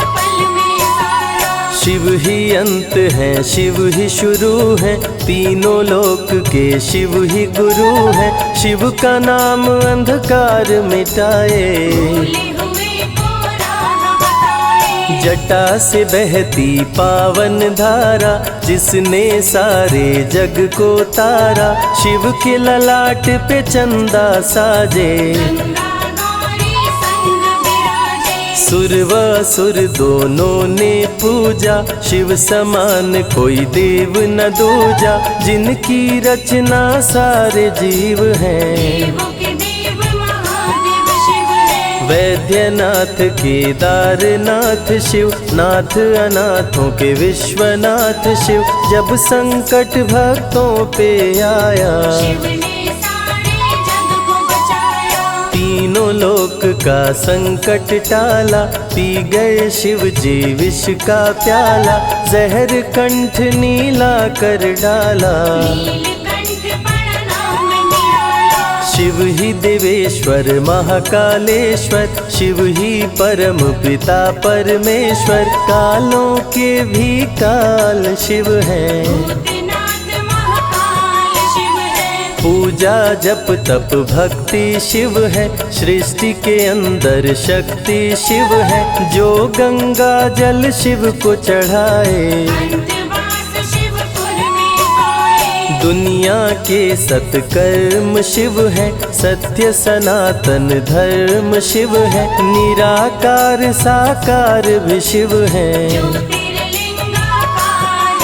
शिव ही अंत है, शिव ही शुरू है, तीनों लोक के शिव ही गुरु है। शिव का नाम अंधकार मिटाए, भूले हुए को राह बताए। जटा से बहती पावन धारा, जिसने सारे जग को तारा। शिव के ललाट पे चंदा साजे, गंगा गौरी संग विराजे। सुर व असुर दोनों ने पूजा, शिव समान कोई देव न दूजा। जिनकी रचना सारे जीव हैं, देवों के देव महादेव शिव है। वैद्यनाथ केदारनाथ शिव, नाथ अनाथों के विश्वनाथ शिव। जब संकट भक्तों पे आया, शिव ने सारे जग को बचाया। तीनों लोक का संकट टाला। पी गए शिव जी विष का प्याला, जहर कंठ नीला कर डाला। नीलकंठ पड़ा नाम निराला। शिव ही देवेश्वर महाकालेश्वर, शिव ही परम पिता परमेश्वर। कालों के भी काल शिव हैं, भूतनाथ महाकाल शिव है। पूजा जप तप भक्ति शिव है। सृष्टि के अंदर शक्ति शिव है, जो गंगा जल शिव को चढ़ाए। अंतवास शिवपुर में पाए। दुनिया के सत्कर्म शिव है, सत्य सनातन धर्म शिव है। निराकार साकार भी शिव है, ज्योतिर्लिंगाकार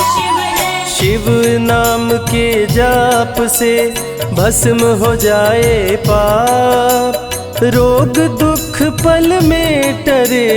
शिव है। शिव नाम के जाप से भस्म हो जाए पाप। रोग दुख पल में टरे,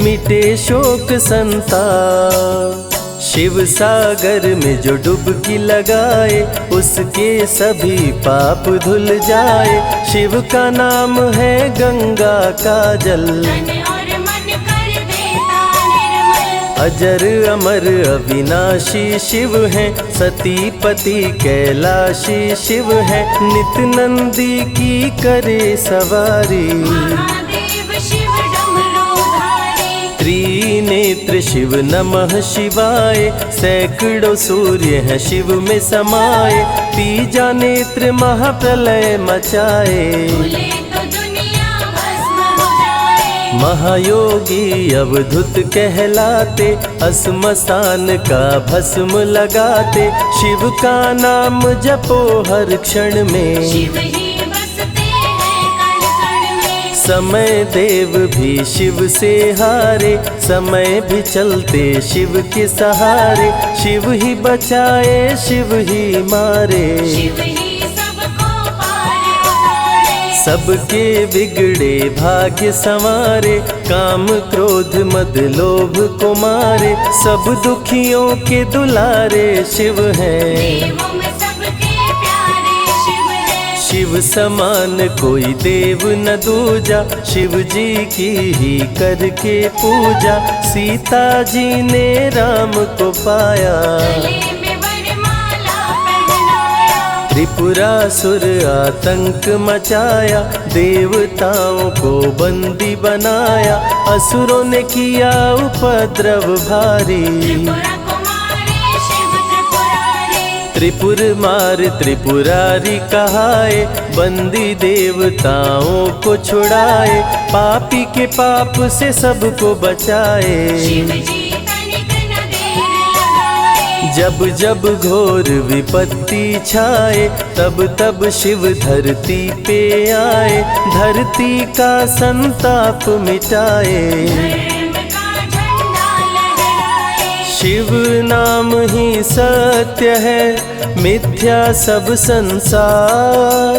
मिटे शोक संताप। शिव सागर में जो डुबकी लगाए, उसके सभी पाप धुल जाए। शिव का नाम है गंगा का जल, तन और मन कर देता निर्मल। अजर अमर अविनाशी शिव है। सती पति कैलाशी शिव है, नित नंदी की करे सवारी। महादेव शिव डमरूधारी। त्रिनेत्र शिव नमः शिवाय, सैकड़ों सूर्य है शिव में समाये। तीजा नेत्र महाप्रलय मचाए, भूले तो दुनिया भस्म हो जाए। महायोगी अवधूत कहलाते, असमसान का भस्म लगाते। शिव का नाम जपो हर क्षण में, शिव ही बसते हैं कण कण में। समय देव भी शिव से हारे, समय भी चलते शिव के सहारे। शिव ही बचाए शिव ही मारे, शिव ही सबको पार उतारे। सबके बिगड़े भाग्य संवारे। काम क्रोध मद लोभ को मारे, सब दुखियों के दुलारे शिव हैं। देवों में सबके प्यारे शिव है। शिव समान कोई देव न दूजा, शिव जी की ही करके पूजा। सीता जी ने राम को पाया, गले में वरमाला पहनाया। त्रिपुरासुर आतंक मचाया। देवताओं को बंदी बनाया, असुरों ने किया उपद्रव भारी। त्रिपुरा कुमारी शिव त्रिपुरारी। त्रिपुर मार त्रिपुरारी कहाए, बंदी देवताओं को छुड़ाए। पापी के पाप से सबको बचाए, शिव जी तनिक न देर लगाए। जब जब घोर विपत्ति छाए, तब तब शिव धरती पे आए। धरती का संताप मिटाए, धर्म का झंडा लहराए। शिव नाम ही सत्य है, मिथ्या सब संसार।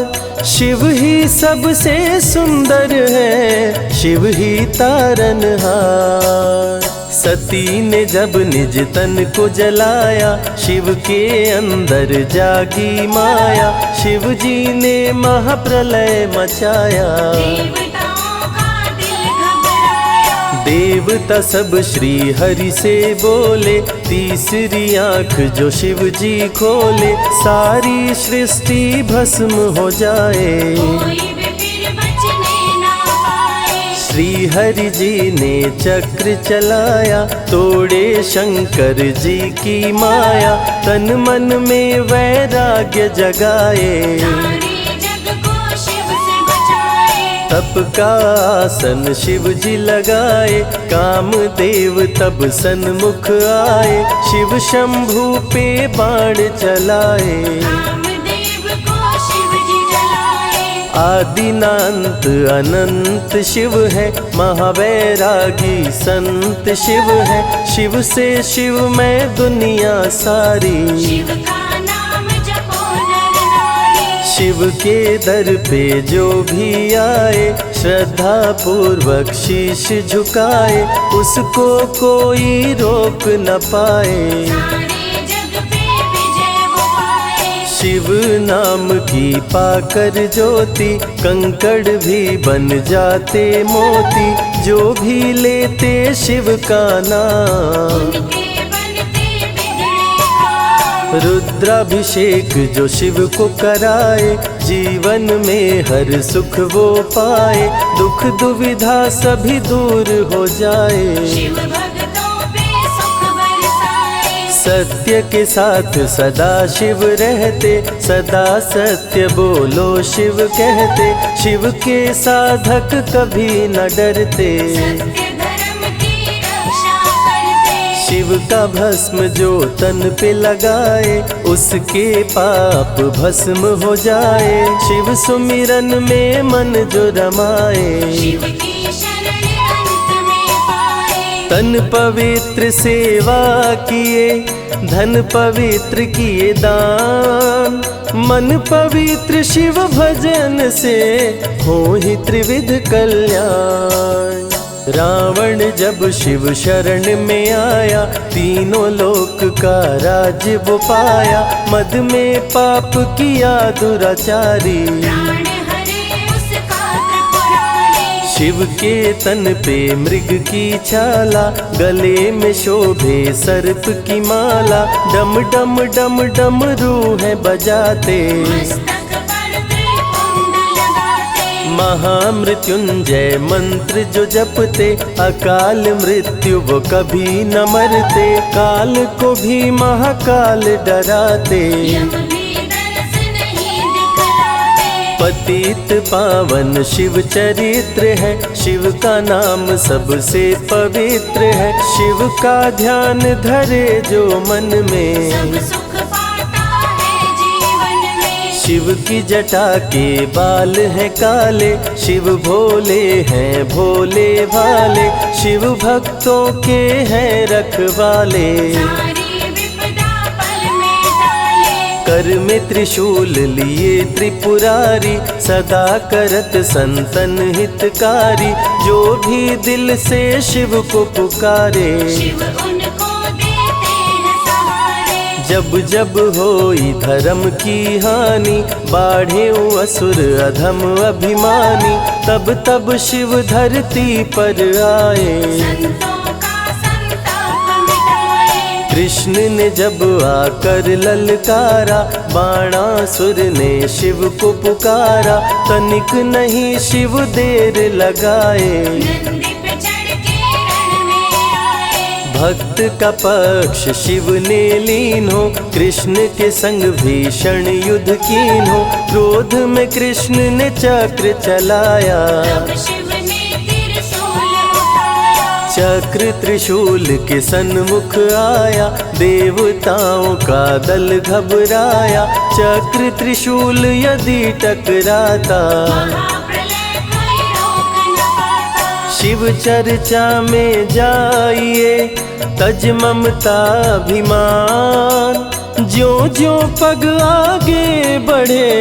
शिव ही सबसे सुंदर है, शिव ही तारनहार। सती ने जब निज तन को जलाया, शिव के अंदर जागी माया। शिव जी ने महाप्रलय मचाया, देवताओं का दिल घबराया। देवता सब श्री हरि से बोले। तीसरी आंख जो शिव जी खोले, सारी सृष्टि भस्म हो जाए। कोई भी फिर बचने ना पाए। श्री हरि जी ने चक्र चलाया, तोड़े शंकर जी की माया, तन मन में वैराग्य जगाए, सारे जग को शिव से बचाए। तप का आसन शिव जी लगाए, कामदेव तब सन्मुख आए, शिव शंभू पे बाण चलाए, कामदेव को शिव जी जलाए। आदिनांत अनंत शिव है, महावैरागी संत शिव है, शिव से शिव में दुनिया सारी, शिव का नाम जपो नर नारी। शिव के दर पे जो भी आए, श्रद्धा पूर्वक शीश झुकाए, उसको कोई रोक न पाए, सारे जग पे विजय वो पाए। शिव नाम की पाकर ज्योति, कंकड़ भी बन जाते मोती, जो भी लेते शिव का नाम, उनके बनते बिगड़े काम। रुद्राभिषेक जो शिव को कराए, जीवन में हर सुख वो पाए, दुख दुविधा सभी दूर हो जाए, शिव भक्तों पे सुख बरसाए। सत्य के साथ सदा शिव रहते, सदा सत्य बोलो शिव कहते, शिव के साधक कभी न डरते, सत्य धर्म की रक्षा करते। शिव का भस्म जो तन पे लगाए, उसके पाप भस्म हो जाए, शिव सुमिरन में मन जो रमाए, शिव की शरण अंत में पाए। तन पवित्र सेवा किए, धन पवित्र किए दान, मन पवित्र शिव भजन से हो ही त्रिविध कल्याण। रावण जब शिव शरण में आया, तीनों लोक का राज्य वो पाया, मद में पाप किया दुराचारी, प्राण हरे उसका त्रिपुरारी। शिव के तन पे मृग की छाला, गले में शोभे सर्प की माला, डम डम डम डम रूह बजाते, मस्तक पर त्रिपुंड लगाते। महामृत्युंजय मंत्र जो जपते, अकाल मृत्यु वो कभी न मरते, काल को भी महाकाल डराते, यम भी दर्श नहीं दिखलाते। पतित पावन शिव चरित्र है, शिव का नाम सबसे पवित्र है, शिव का ध्यान धरे जो मन सब में, सुख पाता है जीवन में। शिव की जटा के बाल हैं काले, शिव भोले हैं भोले भाले, शिव भक्तों के हैं रखवाले, सारी विपदा पल में टाले। कर में त्रिशूल लिए त्रिपुरारी, सदा करत संतन हितकारी, जो भी दिल से शिव को पुकारे, शिव उनको देते हैं सहारे। जब जब होई धर्म की हानि, बाढ़े असुर अधम अभिमानी, तब तब शिव धरती पर आए, संतों का संताप मिटाए। कृष्ण ने जब आकर ललकारा, बाणासुर ने शिव को पुकारा, तनिक नहीं शिव देर लगाए, नंदी पे चढ़ के रण में आए। भक्त का पक्ष शिव ने लीन हो, कृष्ण के संग भीषण युद्ध कीन हो, क्रोध में कृष्ण ने चक्र चलाया, तब शिव ने त्रिशूल उठाया। चक्र त्रिशूल के सन्मुख आया, देवताओं का दल घबराया, चक्र त्रिशूल यदि टकराता, महाप्रलय कोई रोक न पाता। शिव चर्चा में जाइए, तज ममता अभिमान, ज्यों ज्यों पग आगे बढ़े,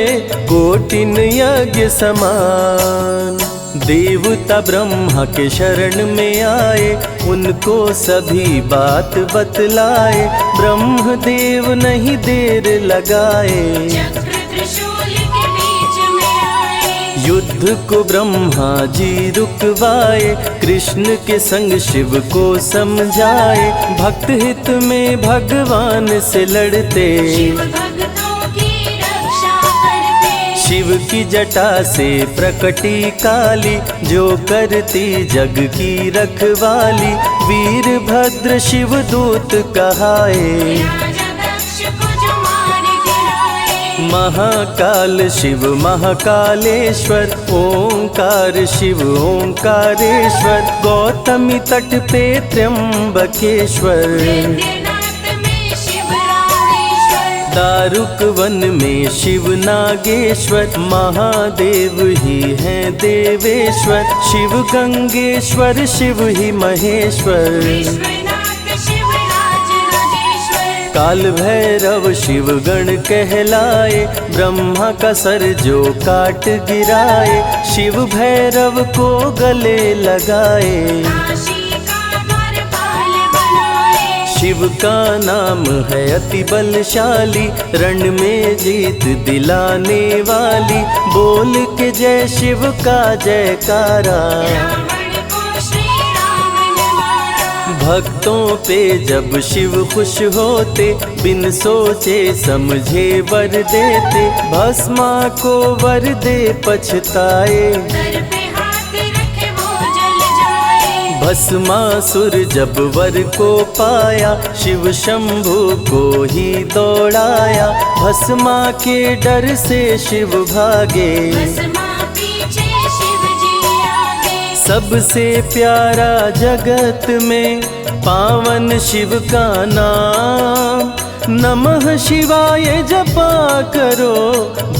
कोटिन यज्ञ समान। देवता ब्रह्मा के शरण में आए, उनको सभी बात बतलाए, ब्रह्मदेव नहीं देर लगाए, चक्र त्रिशूल के बीच में आए। युद्ध को ब्रह्मा जी रुकवाए, कृष्ण के संग शिव को समझाए, भक्त हित में भगवान से लड़ते, शिव भक्तों की रक्षा करते। शिव की जटा से प्रकटी काली, जो करती जग की रखवाली। वीरभद्र शिव दूत कहाए, राजा दक्ष को जो मार गिराए। महाकाल शिव महाकालेश्वर, ओंकार शिव ओंकारेश्वर। गौतमी तट पे त्र्यंबकेश्वर, वैद्यनाथ में शिव रामेश्वर। दारुक वन में शिव नागेश्वर। महादेव ही हैं देवेश्वर, शिव गंगेश्वर शिव ही महेश्वर। विश्वनाथ शिव राज राजेश्वर। काल भैरव शिव गण कहलाए, ब्रह्मा का सर जो काट गिराए। शिव भैरव को गले लगाए, काशी का द्वारपाल बनाए। शिव का नाम है अति बलशाली, रण में जीत दिलाने वाली। बोल के जय शिव का जयकारा, रावण को श्री राम ने मारा। भक्तों पे जब शिव खुश होते, बिन सोचे समझे वर देते। भस्मा को वर दे पछताए, सर पे हाथ रखे वो जल जाए। भस्मासुर जब वर को पाया, शिव शंभु को ही दौड़ाया। भस्मा के डर से शिव भागे, भस्मा पीछे शिव जी आगे। सबसे प्यारा जगत में पावन शिव का नाम। नमः शिवाय जपा करो,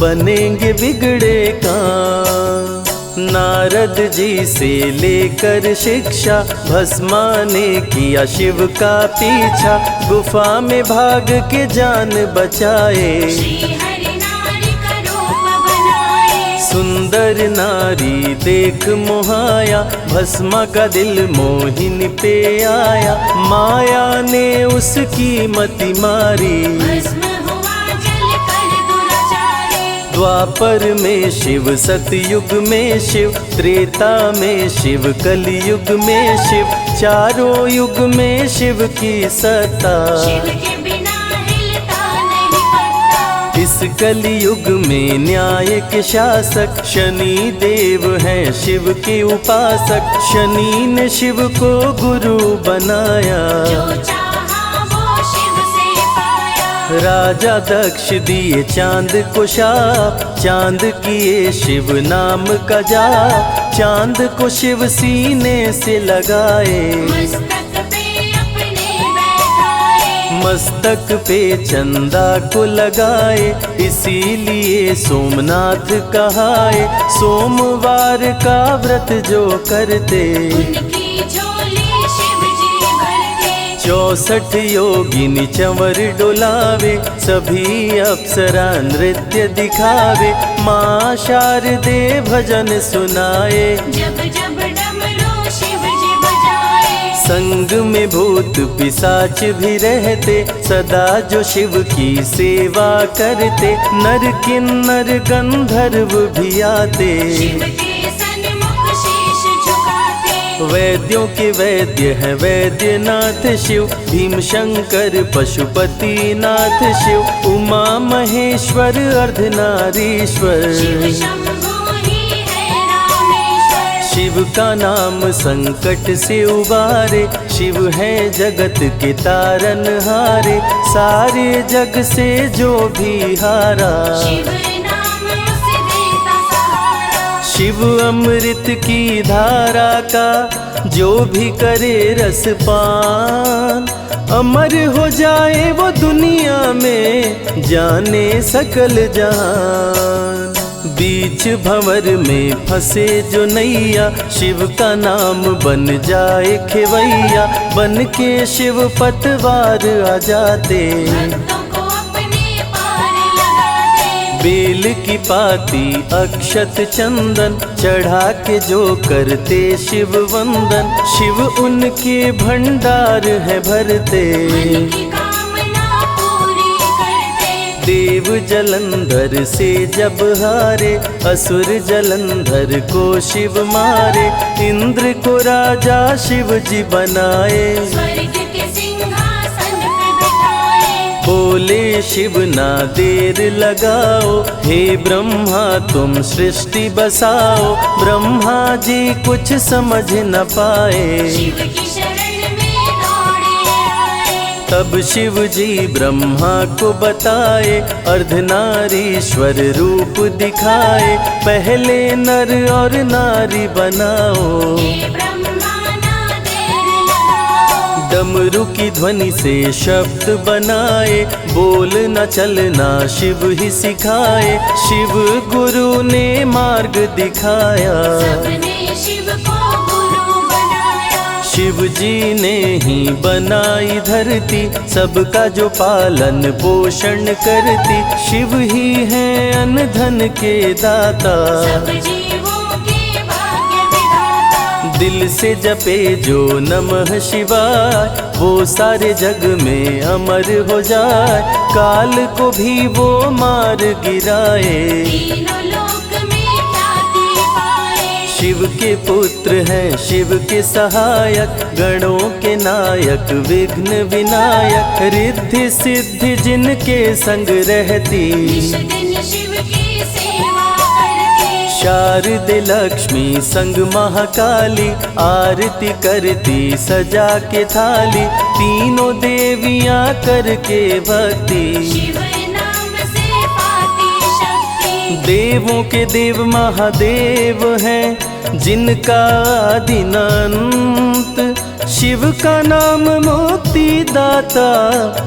बनेंगे बिगड़े काम। नारद जी से लेकर शिक्षा, भस्मा ने किया शिव का पीछा। गुफा में भाग के जान बचाए, श्री हरि नारी का रूप बनाए। सुंदर नारी देख मोहाया। भस्मा का दिल मोहिनी पे आया, माया ने उसकी मति मारी। भस्म हुआ जल कर दुराचारी। द्वापर में शिव, सतयुग में शिव, त्रेता में शिव, कलयुग में शिव। चारों युग में शिव की सत्ता, शिव के बिना हिलता नहीं पत्ता। इस कलयुग में न्याय के शासक, शनि देव हैं शिव के उपासक। शनि ने शिव को गुरु बनाया, जो चाहा वो शिव से पाया। राजा दक्ष दिए चांद को शाप, चांद किए शिव नाम का जाप। चांद को शिव सीने से लगाए, मस्तक पे अपने बैठाए। मस्तक पे चंदा को लगाए। इसीलिए सोमनाथ कहाए, सोमवार का व्रत जो करते। उनकी झोली शिव जी भरते। 64 योगिनी चंवर डोलावे, सभी अप्सरा नृत्य दिखावे। माँ शारदे भजन सुनाए, जब जब डमरू शिव जी बजाए। संग में भूत पिशाच भी रहते, सदा जो शिव की सेवा करते। नर किन्नर गंधर्व भी आते, शिव के सन्मुख शीश झुकाते। वैद्यों के वैद्य है वैद्यनाथ शिव। भीम शंकर पशुपति नाथ शिव। उमा महेश्वर अर्धनारीश्वर, शिव शंभु ही है रामेश्वर। शिव का नाम संकट से उबारे। शिव है जगत के तारनहारे, सारे जग से जो भी हारा। शिव नाम उसे देता सहारा। शिव अमृत की धारा का जो भी करे रसपान, अमर हो जाए वो दुनिया में, जाने सकल जहान। बीच भंवर में फंसे जो नैया, शिव का नाम बन जाए खेवैया। बन के शिव पतवार आ जाते, भक्तों को अपने पार लगाते। बेल की पाती अक्षत चंदन, चढ़ा के जो करते शिव वंदन। शिव उनके भंडार है भरते, मन की कामना पूरी करते। देव जलंधर से जब हारे, असुर जलंधर को शिव मारे। इंद्र को राजा शिव जी बनाए, स्वर्ग के सिंहासन पे बिठाए। बोले शिव ना देर लगाओ, हे ब्रह्मा तुम सृष्टि बसाओ। ब्रह्मा जी कुछ समझ न पाए, शिव की शरण में दौड़े आए। तब शिव जी ब्रह्मा को बताए, अर्धनारीश्वर रूप दिखाए। पहले नर और नारी बनाओ, हे ब्रह्मा ना देर लगाओ। डमरू की ध्वनि से शब्द बनाए। बोल न चलना शिव ही सिखाए, शिव गुरु ने मार्ग दिखाया। सबने शिव को गुरु बनाया। शिव जी ने ही बनाई धरती, सबका जो पालन पोषण करती। शिव ही है अन्न धन के दाता, सब जीवों के भाग्य विधाता। दिल से जपे जो नमः शिवाय, वो सारे जग में अमर हो जाए। काल को भी वो मार गिराए, तीनों लोक में ख्याति पाए। शिव के पुत्र हैं शिव के सहायक, गणों के नायक विघ्न विनायक। रिद्धि सिद्धि जिनके संग रहती, निश दिन शिव की सेवा करके। शारदे लक्ष्मी संग महाकाली, आरती करती सजा के थाली। तीनों देवियां करके भक्ति, शिव नाम से पाती शक्ति। देवों के देव महादेव हैं, जिनका आदि न अंत। शिव का नाम मुक्ति दाता,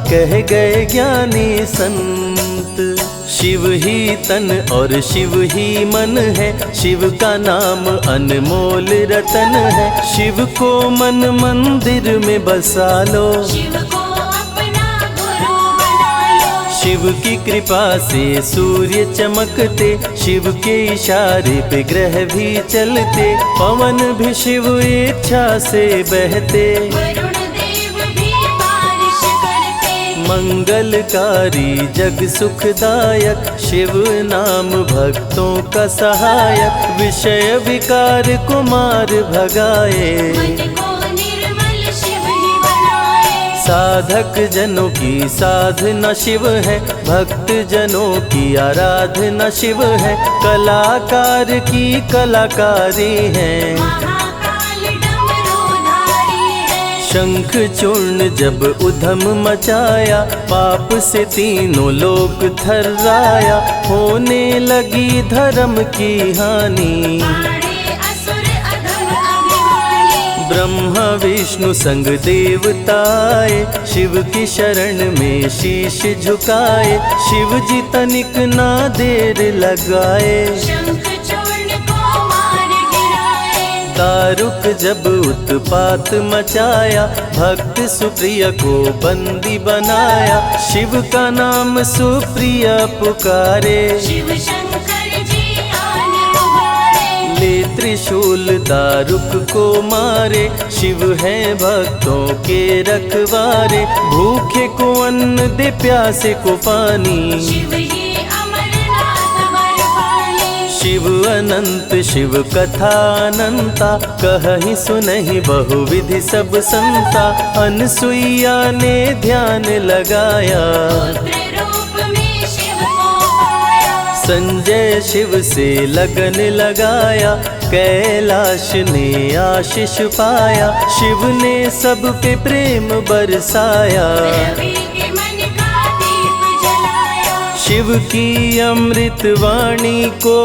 कह गए ज्ञानी संत। शिव ही तन और शिव ही मन है, शिव का नाम अनमोल रतन है। शिव को मन मंदिर में बसा लो, शिव को अपना गुरु बना लो। शिव की कृपा से सूर्य चमकते, शिव के इशारे पे ग्रह भी चलते। पवन भी शिव इच्छा से बहते, वरुण देव भी बारिश करते। मंगलकारी जग सुखदायक, शिव नाम भक्तों का सहायक। विषय विकार को मार भगाए, मन को निर्मल शिव ही बनाए। साधक जनों की साधना शिव है, भक्त जनों की आराधना शिव है। कलाकार की कलाकारी है, महाकाल डमरूधारी है। शंख चूर्ण जब उधम मचाया, पाप से तीनों लोक थर्राया। होने लगी धर्म की हानि, पाड़े असुर अधम अभिमानी। ब्रह्मा विष्णु संग देवताए, शिव की शरण में शीश झुकाए। शिव जी तनिक ना देर लगाए, शंख चूर्ण को मार गिराए। दारुक जब उत्पात मचाया, भक्त सुप्रिय को बंदी बनाया। शिव का नाम सुप्रिय पुकारे, शिव शंकर जी आन उबारे। ले त्रिशूल दारुक को मारे। शिव है भक्तों के रखवारे, भूखे को अन्न दे प्यासे को पानी। शिव ही अमरनाथ बरपाली। शिव अनंत शिव कथा अनंता, कहीं सुनहि बहुविधि सब संता। अनसुईया ने ध्यान लगाया, पुत्र रूप में शिव को पाया। संजय शिव से लगन लगाया, कैलाश ने आशीष पाया। शिव ने सब पे प्रेम बरसाया, रवि के मन का दीप जलाया। शिव की अमृत वाणी को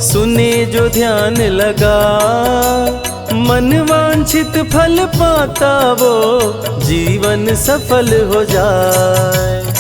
सुने जो ध्यान लगा। मन वांछित फल पाता वो, जीवन सफल हो जाए।